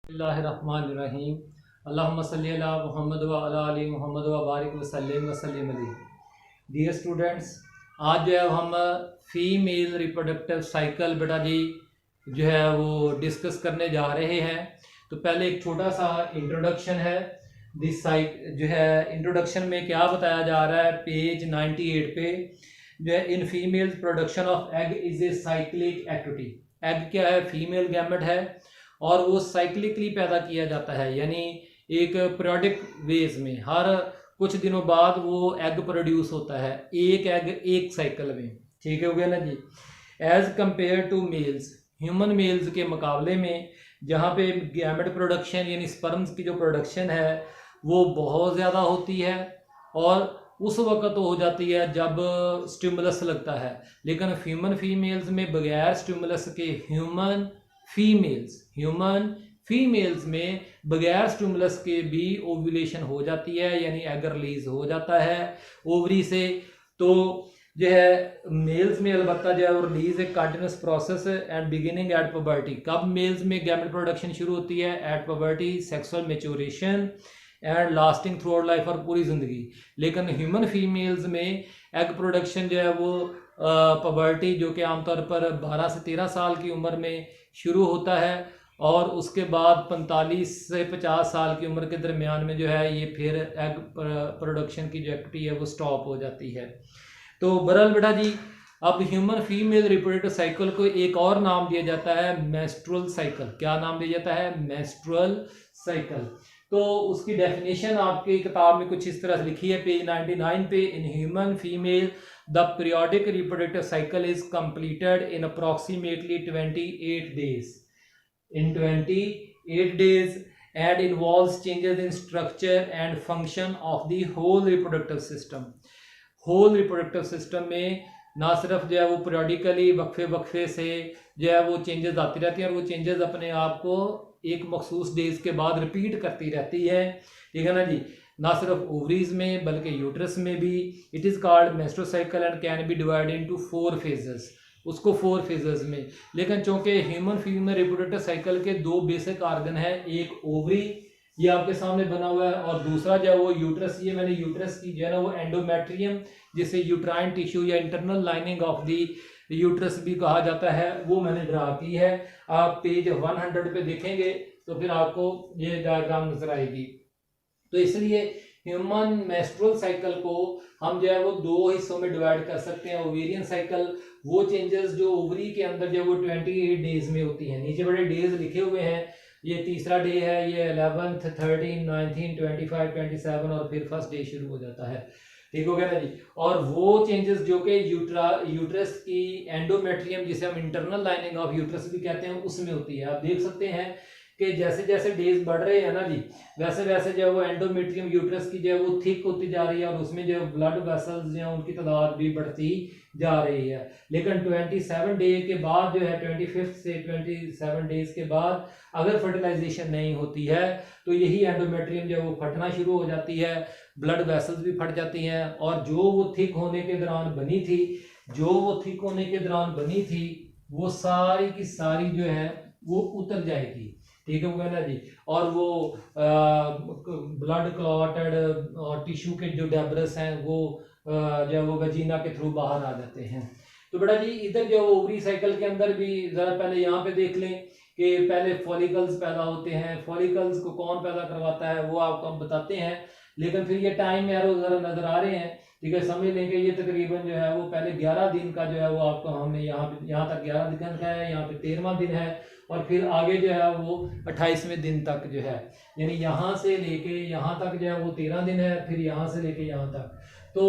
बिस्मिल्लाहिर्रहमानिर्रहीम। अल्लाहुम्मा सल्ली अला मुहम्मद व अला आलि मुहम्मद व बारिक वसल्लिम वसल्लिम अलैहि। डियर स्टूडेंट्स, आज जो है हम फीमेल रिप्रोडक्टिव साइकिल बेटा जी जो है वो डिस्कस करने जा रहे हैं। तो पहले एक छोटा सा इंट्रोडक्शन है। दिस जो है इंट्रोडक्शन में क्या बताया जा रहा है, पेज 98 पे जो है, in female production of egg is a cyclic activity. Egg क्या है? फीमेल गैमेट है और वो साइक्लिकली पैदा किया जाता है, यानी एक पीरियोडिक वेज में हर कुछ दिनों बाद वो एग प्रोड्यूस होता है, एक एग एक साइकिल में। ठीक है, हो गया ना जी। As compare to males, human males के मुकाबले में जहाँ पे गैमेट प्रोडक्शन यानी स्पर्म्स की जो प्रोडक्शन है वो बहुत ज़्यादा होती है और उस वक्त तो हो जाती है जब स्टिमुलस लगता है। लेकिन ह्यूमन फीमेल्स में बगैर स्टिमुलस के ह्यूमन फीमेल्स में बगैर स्टिमुलस के भी ओव्यूलेशन हो जाती है, यानी एग रिलीज हो जाता है ओवरी से। तो जो है मेल्स में अलबत्ता जो है वो रिलीज एक continuous process and beginning at puberty. कब मेल्स में गैमेट प्रोडक्शन शुरू होती है? At puberty, sexual maturation and lasting throughout life, और पूरी ज़िंदगी। लेकिन ह्यूमन फीमेल्स में एग प्रोडक्शन जो है वो पुबर्टी, जो कि आमतौर पर 12 से 13 साल की उम्र में शुरू होता है और उसके बाद 45 से 50 साल की उम्र के दरमियान में जो है ये फिर एग प्रोडक्शन की जो एक्टिविटी है वो स्टॉप हो जाती है। तो बहरहाल बेटा जी, अब ह्यूमन फीमेल रिप्रोडक्टिव साइकिल को एक और नाम दिया जाता है मेंस्ट्रुअल साइकिल। क्या नाम दिया जाता है? Menstrual cycle. तो उसकी डेफिनेशन आपकी किताब में कुछ इस तरह से लिखी है, पेज 99 पे। In human female the periodic reproductive cycle is completed in approximately 28 days and involves changes in structure and function of the whole reproductive system। Whole reproductive system में ना सिर्फ जो है वो पीरियडिकली वक्फे से जो है वो चेंजेस आती रहती हैं और वो चेंजेस अपने आप को एक मखसूस डेज के बाद रिपीट करती रहती है। ठीक है ना जी। ना सिर्फ ओवरीज में बल्कि यूट्रस में भी। It is called menstrual cycle and can be divided into 4 phases। उसको 4 phases में। लेकिन चूंकि ह्यूमन फीमेल रिप्रोडक्टिव साइकिल के 2 बेसिक ऑर्गन है, एक ओवरी ये आपके सामने बना हुआ है और दूसरा जो है वो यूट्रस। ये मैंने यूट्रस की जो है ना वो एंडोमेट्रियम, जिसे यूट्राइन टिश्यू या internal lining of the uterus भी कहा जाता है, वो मैंने ड्रा की है। आप पेज 100 पे देखेंगे तो फिर आपको ये डायग्राम नजर आएगी। तो इसलिए ह्यूमन मेंस्ट्रुअल साइकिल को हम जो है वो 2 हिस्सों में डिवाइड कर सकते हैं। ओवेरियन साइकिल, वो चेंजेस जो ओवरी के अंदर जो वो 28 डेज में होती हैं। नीचे बड़े डेज लिखे हुए हैं, ये तीसरा डे है, ये 11th 13 19 25 27 और फिर फर्स्ट डे शुरू हो जाता है। ठीक हो गया ना जी। और वो चेंजेस जो कि यूट्रस की एंडोमेट्रियम, जिसे हम इंटरनल लाइनिंग ऑफ यूट्रस भी कहते हैं, उसमें होती है। आप देख सकते हैं कि जैसे जैसे डेज बढ़ रहे हैं ना जी, वैसे वैसे जो है वो एंडोमेट्रियम यूट्रस की जो है वो थिक होती जा रही है और उसमें जो ब्लड वेसल्स जो है उनकी तादाद भी बढ़ती जा रही है। लेकिन 27 डे के बाद जो है 25 से 27 डेज के बाद अगर फर्टिलाइजेशन नहीं होती है तो यही एंडोमेट्रियम जो है वो फटना शुरू हो जाती है, ब्लड वेसल्स भी फट जाती हैं और जो वो थिक होने के दौरान बनी थी वो सारी की सारी जो है वो उतर जाएगी। ठीक है ना जी। और वो ब्लड क्लॉटेड और टिश्यू के जो डेब्रस हैं वो जो है वो वजीना के थ्रू बाहर आ जाते हैं। तो बेटा जी, इधर जो ओवरी साइकिल के अंदर भी जरा पहले यहाँ पे देख लें कि पहले फॉलिकल्स पैदा होते हैं। फॉलिकल्स को कौन पैदा करवाता है वो आपको हम बताते हैं, लेकिन फिर ये टाइम एरो जरा नजर आ रहे हैं। ठीक है, समझ लें कि ये तकरीबन जो है वो पहले 11 दिन का जो है वो आपको हमने यहाँ तक 11 दिन का है, यहाँ पे 13वां दिन है और फिर आगे जो है वो 28वें दिन तक जो है, यानी यहाँ से लेके यहाँ तक जो है वो 13 दिन है, फिर यहाँ से लेके यहाँ तक। तो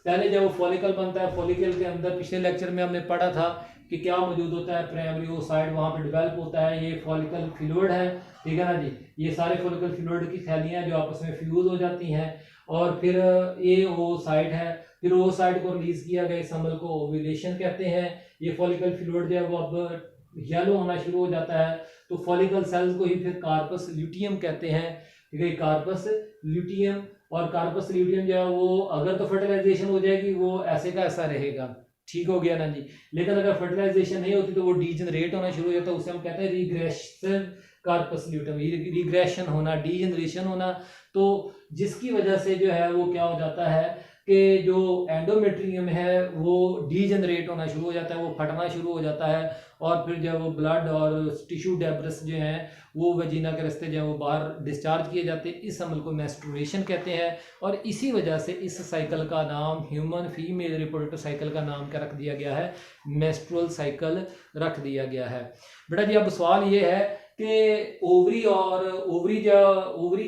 पहले जब वो फॉलिकल बनता है, फॉलिकल के अंदर पिछले लेक्चर में हमने पढ़ा था कि क्या मौजूद होता है, प्राइमरी ओसाइट वहाँ पे डेवलप होता है। ये फॉलिकल फ्लूइड है। ठीक है ना जी। ये सारे फॉलिकल फ्लूइड की थैलियाँ जो आपस में फ्यूज हो जाती हैं और फिर ये ओसाइट है। फिर ओसाइट को रिलीज किया गया इस अमल को ओव्यूलेशन कहते हैं। ये फॉलिकल फ्लूइड जो है वो अब येलो होना शुरू हो जाता है तो फॉलिकल सेल्स को ही फिर कार्पस ल्यूटियम कहते हैं। ठीक है, कार्पस ल्यूटियम। और कार्पस ल्यूटियम जो है वो अगर तो फर्टिलाइजेशन हो जाएगी वो ऐसे का ऐसा रहेगा। ठीक हो गया ना जी। लेकिन अगर फर्टिलाइजेशन नहीं होती तो वो डीजनरेट होना शुरू हो जाता है, उसे हम कहते हैं रिग्रेशन कार्पस ल्यूटम, रिग्रेशन होना, डीजनरेशन होना। तो जिसकी वजह से जो है वो क्या हो जाता है कि जो एंडोमेट्रियम है वो डीजनरेट होना शुरू हो जाता है, वो फटना शुरू हो जाता है, और फिर जब वो ब्लड और टिश्यू डेब्रिस जो हैं वो वजीना के रास्ते जो है वो बाहर डिस्चार्ज किए जाते हैं। इस अमल को मेंस्ट्रुएशन कहते हैं, और इसी वजह से इस साइकिल का नाम, ह्यूमन फीमेल रिप्रोडक्टिव साइकिल का नाम क्या रख दिया गया है, मेंस्ट्रुअल साइकिल रख दिया गया है। बेटा जी अब सवाल ये है कि ओवरी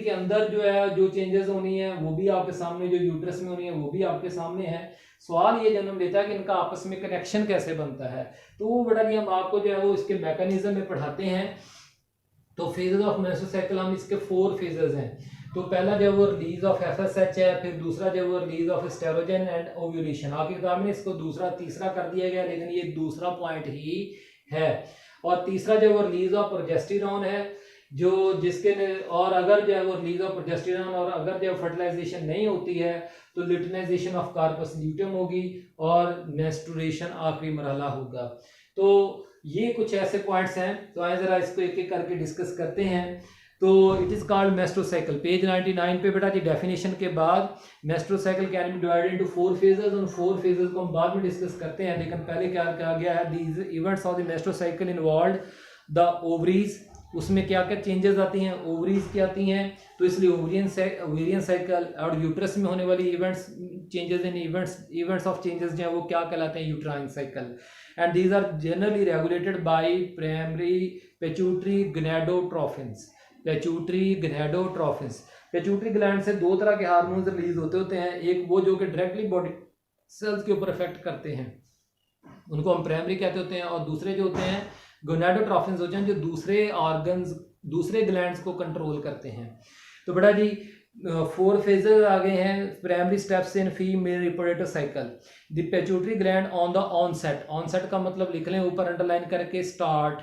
के अंदर जो है जो चेंजेस होनी है वो भी आपके सामने, जो यूट्रस में होनी है वो भी आपके सामने है। सवाल ये जन्म लेता है कि इनका आपस में कनेक्शन कैसे बनता है। तो वो बेटा जी हम आपको जो है वो इसके मैकेनिज्म में पढ़ाते हैं। तो फेजेस ऑफ मेंस्ट्रुअल साइकिल हम इसके 4 फेजेस हैं। तो पहला जो वो रिलीज ऑफ एफएसएच है, फिर दूसरा जो वो release of oestrogen and ovulation. आपकी किताब में इसको दूसरा तीसरा कर दिया गया, लेकिन ये दूसरा पॉइंट ही है। और तीसरा जो वो रिलीज ऑफ प्रोजेस्टेरॉन है, जो जिसके और अगर जो है वो रिलीज ऑफ प्रोजेस्टेरॉन और अगर जो फर्टिलाइजेशन नहीं होती है तो ल्यूटिनाइजेशन ऑफ कार्पस ल्यूटम होगी और मेंस्ट्रुएशन आखिरी मरहला होगा। तो ये कुछ ऐसे पॉइंट्स हैं, तो आइए जरा इसको एक एक करके डिस्कस करते हैं। तो it is called menstrual cycle, page 99 पे बेटा जी डेफिनेशन के बाद menstrual cycle can be divided into 4 phases. उन 4 फेजेस को हम बाद में डिस्कस करते हैं, लेकिन पहले क्या कहा गया है, these events of the menstrual cycle involve the ovaries. उसमें क्या क्या चेंजेस आती हैं, ओवरीज की आती हैं, तो इसलिए ओवेरियन साइकिल और यूट्रस में होने वाली events, changes in events of changes जो है वो क्या कहलाते हैं, uterine cycle. And these are generally regulated by primary pituitary gonadotrophins. Pituitary gland से 2 तरह के हार्मोन्स रिलीज होते हैं। एक वो जो कि डायरेक्टली बॉडी सेल्स के ऊपर इफेक्ट करते हैं, उनको हम प्राइमरी कहते होते हैं, और दूसरे जो होते हैं गोनाडोट्रोफिन्स होते हैं, जो दूसरे ऑर्गन्स, दूसरे ग्लैंड्स को कंट्रोल करते हैं। तो बेटा जी 4 फेजेस आ गए हैं, primary steps in female reproductive cycle. The pituitary gland on the onset, onset का मतलब लिख लें ऊपर अंडरलाइन करके, स्टार्ट,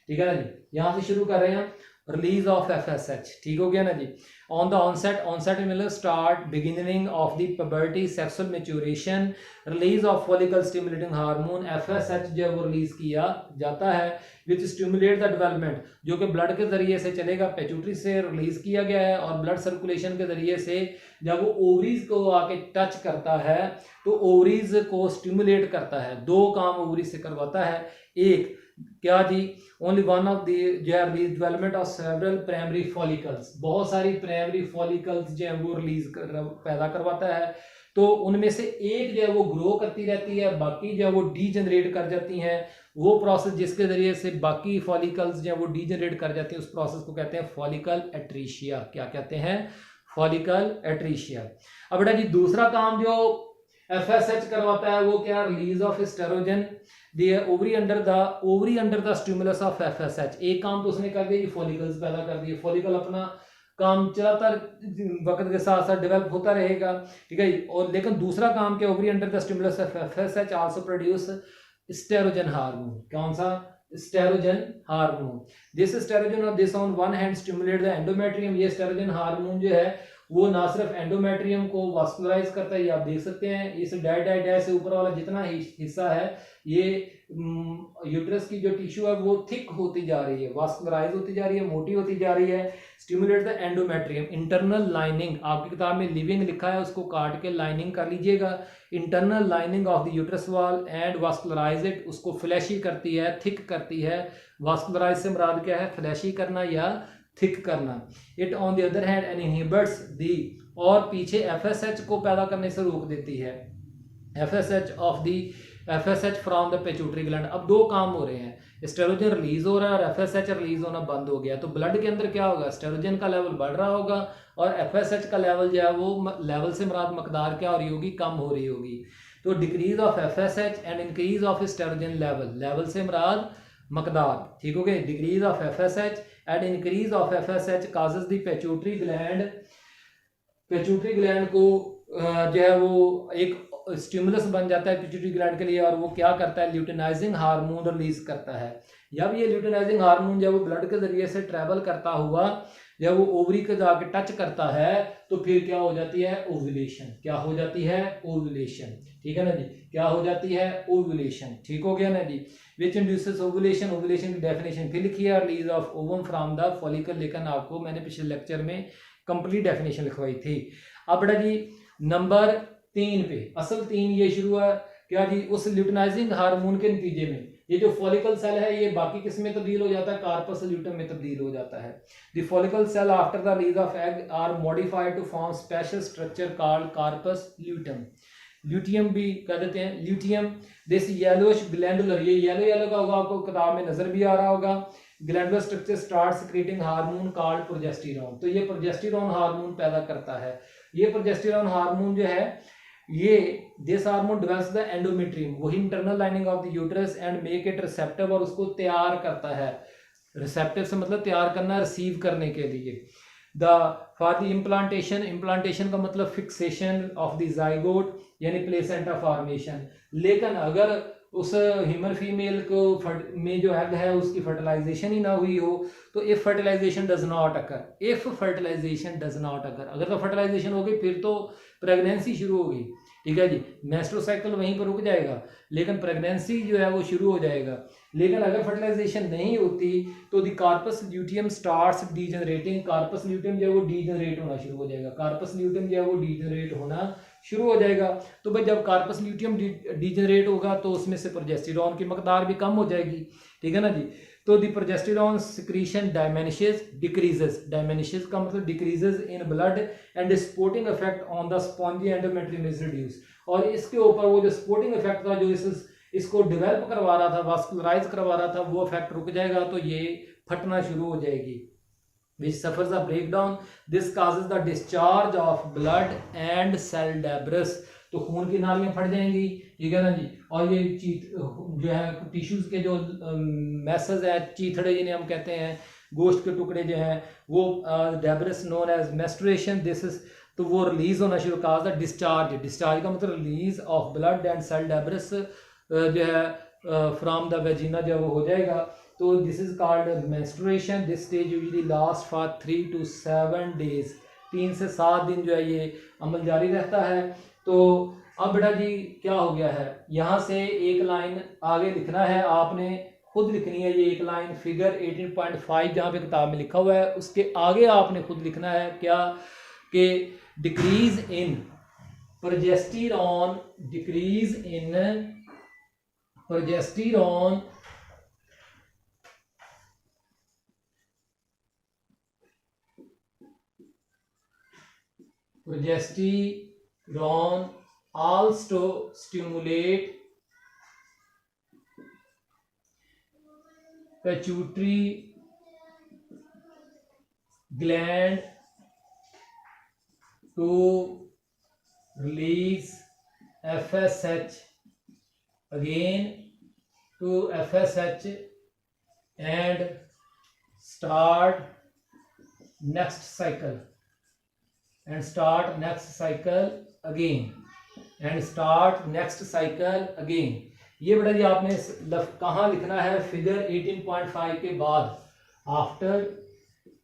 ठीक है ना जी, यहां से शुरू कर रहे हैं, रिलीज ऑफ एफएसएच, ठीक हो गया ना जी। ऑन द ऑनसेट, ऑनसेट मतलब start, beginning of the puberty, sexual maturation, release of follicle stimulating hormone, FSH जो वो रिलीज किया जाता है, विच स्टिमुलेट द डेवलपमेंट, जो कि ब्लड के जरिए से चलेगा, पेट्यूटरी से रिलीज किया गया है, और ब्लड सर्कुलेशन के जरिए से जब वो ओवरीज को आके टच करता है तो ओवरीज को स्टिमुलेट करता है। 2 काम ओवरीज से करवाता है। एक क्या जी, ओनली वन ऑफ द जो है release development of several primary follicles, बहुत सारी प्राइमरी फॉलिकल्स जो है वो रिलीज पैदा करवाता है। तो उनमें से एक जो है वो ग्रो करती रहती है, बाकी जो है वो डीजनरेट कर जाती हैं। वो प्रोसेस जिसके जरिए से बाकी फॉलिकल्स जो है वो डीजनरेट कर जाती हैं, उस प्रोसेस को कहते हैं फॉलिकल एट्रीशिया। क्या कहते हैं, फॉलिकल एट्रीशिया। अब बेटा जी दूसरा काम जो एफएसएच करवाता है वो क्या, release of oestrogen, ovary under the stimulus of FSH. एक काम तो उसने कर दिया, फॉलिकल्स पैदा कर दिए, फॉलिकल अपना काम चलाता वक्त के साथ साथ डेवलप होता रहेगा, ठीक है। और लेकिन दूसरा काम क्या, ovary under the stimulus of FSH also produce oestrogen hormone. कौन सा, एस्ट्रोजन हार्मोन। दिस एस्ट्रोजन और this on one hand stimulate the endometrium. ये एस्ट्रोजन हार्मोन जो है वो ना सिर्फ एंडोमेट्रियम को वास्कुलराइज करता है, ये आप देख सकते हैं, इस डाई से ऊपर वाला जितना हिस्सा है ये यूट्रस की जो टिश्यू है वो थिक होती जा रही है, वास्कुलराइज होती जा रही है, मोटी होती जा रही है। Stimulate the endometrium, internal lining, आपकी किताब में लिविंग लिखा है, उसको काट के लाइनिंग कर लीजिएगा। Internal lining of the uterus wall and vascularise it, उसको फ्लैशी करती है, थिक करती है। वास्कुलराइज से मुराद क्या है, फ्लैशी करना या थिक करना। It on the other hand and inhibits the, और पीछे एफएसएच को पैदा करने से रोक देती है, FSH from the pituitary gland. अब 2 काम हो रहे हैं, एस्ट्रोजन रिलीज हो रहा है और एफएसएच रिलीज होना बंद हो गया। तो ब्लड के अंदर क्या होगा, एस्ट्रोजन का लेवल बढ़ रहा होगा और एफएसएच का लेवल जो है वो लेवल से मुराद मकदार क्या हो रही होगी, कम हो रही होगी। तो decrease of FSH and increase of oestrogen level से मुराद मकदार, ठीक हो गए। Decrease of FSH and increase of FSH causes the pituitary gland को जो है वो एक स्टिमुलस बन जाता है पिट्यूटरी ग्लैंड के लिए, और वो क्या करता है, ल्यूटिनाइजिंग हार्मोन रिलीज करता है। जब ये ल्यूटिनाइजिंग हार्मोन जब वो ब्लड के जरिए से ट्रैवल करता हुआ जब वो ओवरी को जाके टच करता है तो फिर क्या हो जाती है, ओव्यूलेशन। क्या हो जाती है, ओव्यूलेशन। ठीक है ना जी, क्या हो जाती है, ओव्यूलेशन। ठीक हो गया ना जी। विच इंड्यूसेस ओव्यूलेशन, ओव्यूलेशन की डेफिनेशन फिर लिखी है, release of ovum from the follicle, लेकिन आपको मैंने पिछले लेक्चर में कंप्लीट डेफिनेशन लिखवाई थी। अब बेटा जी नंबर 3 पे, असल 3 ये शुरू हुआ क्या जी, उस ल्यूटिनाइजिंग हार्मोन के नतीजे में ये जो फॉलिकल सेल है ये बाकी किस में तब्दील हो जाता है, कार्पस ल्यूटम में तब्दील हो जाता है। The follicle cell after the release of egg are modified to form special structure called corpus luteum, luteum भी कह देते हैं, ल्यूटियम। दिस येलोइश ग्लैंडुलर, ये येलो येलो का होगा, आपको किताब में नजर भी आ रहा होगा। Glandular structure start secreting hormone called progesterone, तो ये प्रोजेस्टेरॉन हार्मोन पैदा करता है। ये प्रोजेस्टेरॉन हार्मोन जो है ये this hormone develops the endometrium, वही internal lining of the uterus, and make it receptive, और उसको तैयार करता है। रिसेप्टिव से मतलब तैयार करना, रिसीव करने के लिए। The for the implantation, implantation का मतलब फिक्सेशन ऑफ द जाइगोट यानी प्लेसेंटा फॉर्मेशन। लेकिन अगर उस ह्यूमन फीमेल को में जो एग है उसकी फर्टिलाइजेशन ही ना हुई हो तो if fertilisation does not occur, if fertilisation does not occur, अगर तो फर्टिलाइजेशन हो गई फिर तो प्रेगनेंसी शुरू होगी। ठीक है जी, मेंस्ट्रुअल साइकिल वहीं पर रुक जाएगा लेकिन प्रेगनेंसी जो है वो शुरू हो जाएगा। लेकिन अगर फर्टिलाइजेशन नहीं होती तो the corpus luteum starts degenerating, corpus luteum जो है वो डीजनरेट होना शुरू हो जाएगा, कार्पस ल्यूटियम जो है वो डीजनरेट होना शुरू हो जाएगा। तो भाई जब कार्पस ल्यूटियम डीजनरेट होगा तो उसमें से प्रोजेस्टेरॉन की मकदार भी कम हो जाएगी। ठीक है ना जी, तो दी प्रोजेस्टेरॉन सिक्रीशन डायमेनिशेस डिक्रीजेस, डायमेनिशेस का मतलब decreases in blood and sporting effect on the spongy endometrium is reduce, और इसके ऊपर वो जो स्पोर्टिंग इफेक्ट था जो इसको डेवलप करवा रहा था, वास्कुलराइज करवा रहा था, वो इफेक्ट रुक जाएगा तो ये फटना शुरू हो जाएगी। which suffers a breakdown, this causes the discharge of blood and cell debris, तो खून की नालियां फट जाएंगी। ठीक है ना जी, और ये जो है टिश्यूज के जो मैसेज है, चीथड़े जिन्हें हम कहते हैं, गोश्त के टुकड़े जो हैं वो debris known as menstruation, this is, तो वो रिलीज होना शुरू, काज द डिस्चार्ज, डिस्चार्ज का मतलब release of blood and cell debris जो है फ्रॉम द वेजिना जो वो हो जाएगा। तो this is called menstruation, this stage usually last for 3 to 7 days, 3 से 7 दिन जो है ये अमल जारी रहता है। तो अब बेटा जी क्या हो गया है, यहाँ से एक लाइन आगे लिखना है, आपने खुद लिखनी है ये एक लाइन, फिगर 18.5 जहाँ पे किताब में लिखा हुआ है उसके आगे आपने खुद लिखना है क्या, कि decrease in progesterone, decrease in progesterone progesterone also stimulate pituitary gland to release FSH, again to FSH and start next cycle and start next cycle again and start next cycle again। ये बेटा जी आपने कहाँ लिखना है, figure 18.5 के बाद, after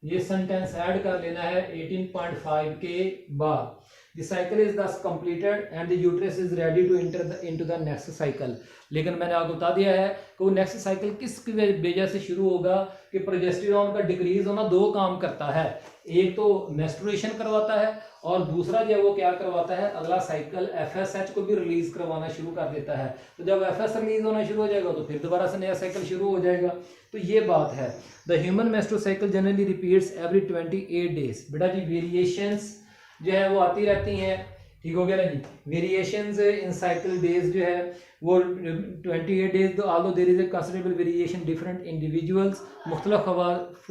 ये sentence add कर लेना है 18.5 के बाद। The cycle is thus completed and the uterus is ready to enter into the next cycle। लेकिन मैंने आपको बता दिया है कि वो नेक्स्ट साइकिल किस वजह से शुरू होगा, कि प्रोजेस्टेरॉन का डिक्रीज होना दो काम करता है, एक तो मेंस्ट्रुएशन करवाता है और दूसरा जो है वो क्या करवाता है, अगला साइकिल एफएसएच को भी रिलीज करवाना शुरू कर देता है। तो जब एफएस रिलीज होना शुरू हो जाएगा तो फिर दोबारा से नया साइकिल शुरू हो जाएगा। तो ये बात है। The human menstrual cycle generally repeats every 28 days. बेटा जी वेरिएशंस जो है वो आती रहती हैं, ठीक हो गया ना जी। वेरिएशंस इन साइकिल डेज जो है वो 28 डेज, तो although there is a considerable variation different individuals, मुख्तलिफ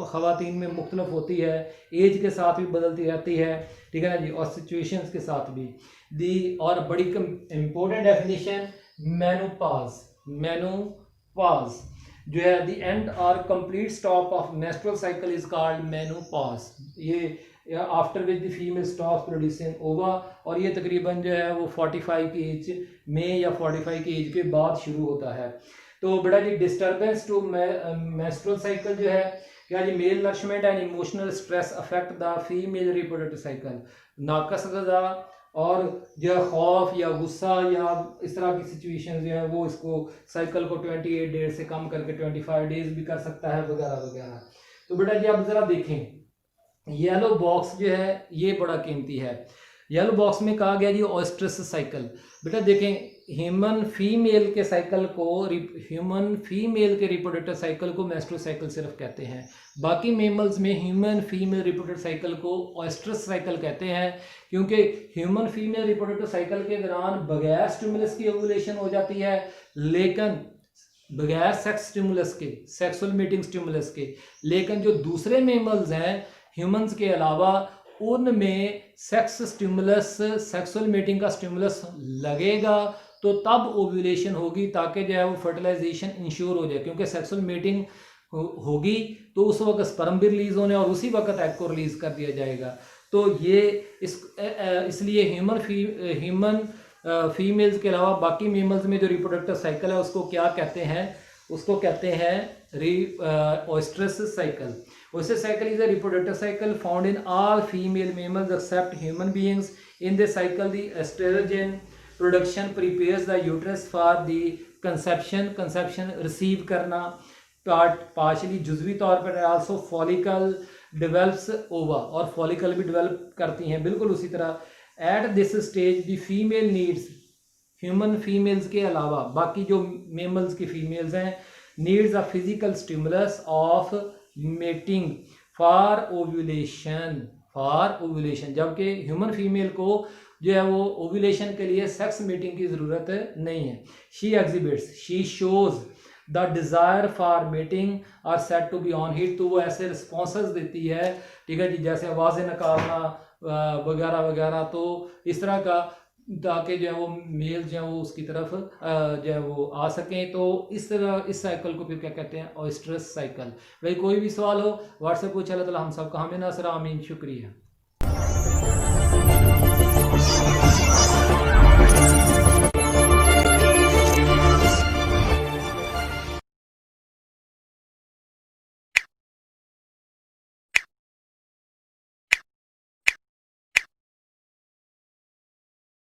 खवातीन में मुख्तलिफ होती है, एज के साथ भी बदलती रहती है, ठीक है ना जी, और सिचुएशंस के साथ भी। दी और बड़ी इंपॉर्टेंट डेफिनेशन मेनोपॉज, मेनोपॉज जो है द एंड और complete stop of menstrual cycle is called menopause. ये after which the female stops producing ova, और ये तकरीबन जो है वो 45 की एज में या 45 की एज के बाद शुरू होता है। तो बेटा जी डिस्टर्बेंस टू मेंस्ट्रुअल साइकिल जो है क्या जी, malnourishment and emotional stress affect the female reproductive cycle. नाकस ग़िज़ा और जो है खौफ या गुस्सा या इस तरह की सिचुएशन जो है वो इसको साइकिल को 28 डेज से कम करके 25 डेज भी कर सकता है वगैरह वगैरह। तो बेटा जी अब ज़रा देखें येलो बॉक्स जो है ये बड़ा कीमती है। येलो बॉक्स में कहा गया जी ऑयस्ट्रस साइकिल। बेटा देखें ह्यूमन फीमेल के साइकिल को ह्यूमन फीमेल के रिप्रोडक्टिव साइकिल को मेंस्ट्रुअल साइकिल सिर्फ कहते हैं। बाकी मेमल्स में ह्यूमन फीमेल रिप्रोडक्टिव साइकिल को ऑयस्ट्रस साइकिल कहते हैं, क्योंकि ह्यूमन फीमेल रिप्रोडक्टिव साइकिल के दौरान बगैर स्टिमुलस की ओव्यूलेशन हो जाती है, लेकिन बगैर सेक्स स्टिमुलस के, सेक्सुअल मीटिंग स्टिमुलस के। लेकिन जो दूसरे मेमल्स हैं ह्यूमंस के अलावा उनमें सेक्स स्टिमुलस, सेक्सुअल मीटिंग का स्टिमुलस लगेगा तो तब ओव्यूलेशन होगी, ताकि जो है वो फर्टिलाइजेशन इंश्योर हो जाए। क्योंकि सेक्सुअल मीटिंग होगी तो उस वक्त स्पर्म भी रिलीज होने और उसी वक्त एग को रिलीज कर दिया जाएगा। तो ये इसलिए ह्यूमन फीमेल्स के अलावा बाकी मेमल्स में जो रिप्रोडक्टिव साइकिल है उसको क्या कहते हैं, उसको कहते हैं ऑयस्ट्रस cycle. Oystrus cycle is a reproductive cycle found in all female mammals except human beings. In this cycle, the estrogen production prepares the uterus for the conception. Conception receive करना partially जुज़वी तौर पर, also follicle develops ova और follicle भी develop करती हैं बिल्कुल उसी तरह। At this stage, the female needs human females के अलावा बाकी जो mammals की females हैं needs a physical stimulus of mating for ovulation, जबकि ह्यूमन फीमेल को जो है वो ओव्यूलेशन के लिए सेक्स मीटिंग की ज़रूरत नहीं है। She exhibits, she shows the desire for mating are set to be on heat. तो वो ऐसे रिस्पॉन्सेस देती है, ठीक है जी, जैसे आवाज़ें निकालना वगैरह वगैरह। तो इस तरह का, ताकि जो है वो मेल जो है वो उसकी तरफ जो है वो आ सकें। तो इस तरह इस साइकिल को फिर क्या कहते हैं, ऑयस्ट्रस साइकिल। भाई कोई भी सवाल हो व्हाट्सएप को चला, हम सबका हमें नासर आमीन, शुक्रिया।